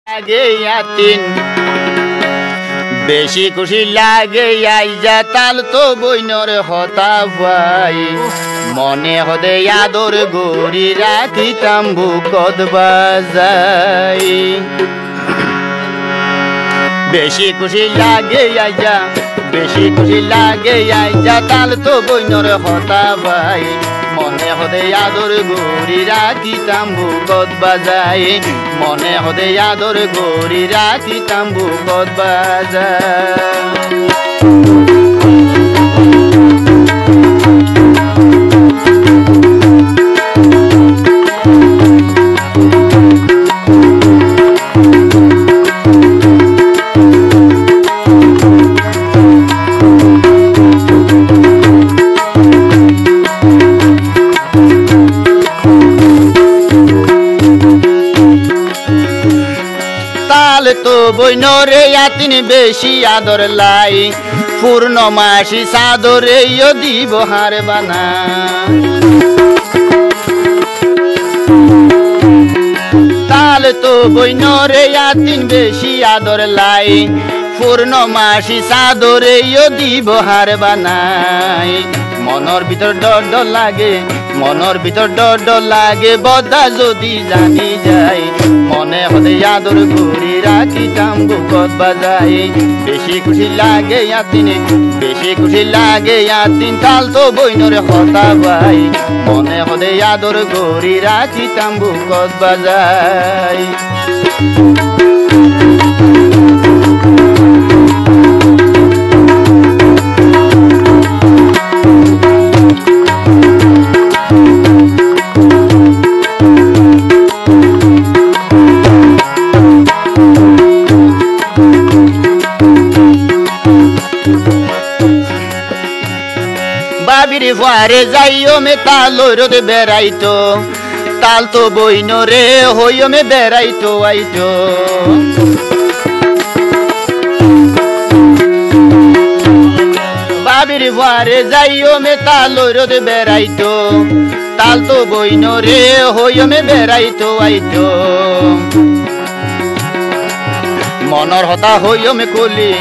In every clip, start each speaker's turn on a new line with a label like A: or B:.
A: লাগে আতিন বেশি খুশি লাগে আইজা তাল তো বইনর হতা ভাই মনে হদে আদর গরি রাতি তাম্বু কদ বাজাই বেশি খুশি লাগে আইজা বেশি খুশি লাগে আইজা তাল তো বইনর হতা ভাই মনে হদে আদর গরি রাতি তাম্বু কদ বাজাই মনে হদে আদর গরি রাতি তাম্বু কদ বাজাই তো বইনরে আতিন বেশি আদর লাই পূর্ণমাসী সাদরে দিব হার বানা তাল তো বইনরে আতিন বেশি আদর লাই পূর্ণমাসী সাদরে দিব হার বানাই মনর ভিতর ডর লাগে মনর ভিতর ডর লাগে বদা যদি জানি যাই মনে হদে আদর ঘুরি রাখি তাম্বু কদ বাজাই বেশি খুশি লাগে আতিনে বেশি খুশি লাগে আতিন তাল তো বইনরে হতা ভাই মনে হদে আদর ঘুরি রাখি তাম্বু কদ বাজাই বাবির ফারে যাইও মে তালো রোদ বেড়াইতো তাল তো বইন রে হইও মে বেড়াইতো আইতো বাবির ফারে যাইও মে তালো রোদ বেড়াইতো তাল তো বইন রে হইও মে বেড়াইতো আইতো মনর হতা হইও মে কলি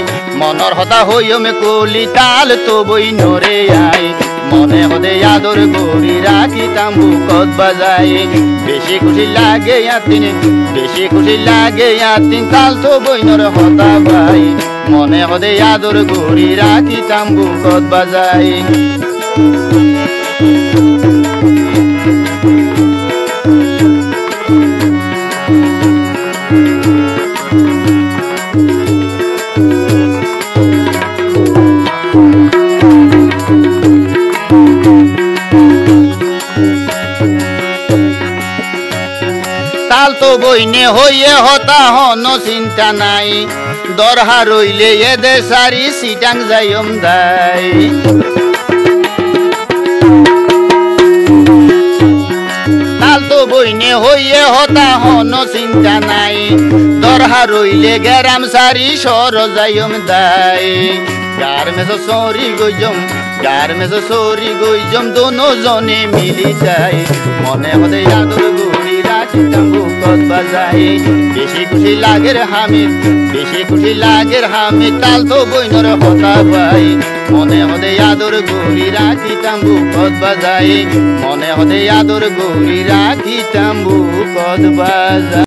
A: মনর হতা হইও মে কলি তাল তো বইনরে আই মনে হদে আদর গরি রাখি তাম্বু কদ বাজাই বেশি খুশি লাগে আতিন বেশি খুশি লাগে আতিন তাল তো বইনর হতা ভাই মনে হদে আদর গরি রাখি তাম্বু কদ বাজাই তাল তো বইনে হইয়ে হতা হন চিন্তা নাই দরহা রইলে এদের সারি সিটাং যাইম দাই তাল তো বইনে হইয়ে হতা হন চিন্তা নাই দরহা রইলে গেরাম সারি সর যাইম দাই গার মেসো সরি গইজম গার মেসো সরি গইজম দোনো জনে মিলি যাই মনে হদে আদর গরি রাখি তাম্বু কদ বাজাই বেশি খুশি লাগের হামিদ বেশি খুশি লাগের হামিদ তাল তো বইনর হতা ভাই মনে হদে আদর গরি রাখি তাম্বু কদ বাজাই মনে হদে আদর গরি রাখি তাম্বু কদ বাজাই।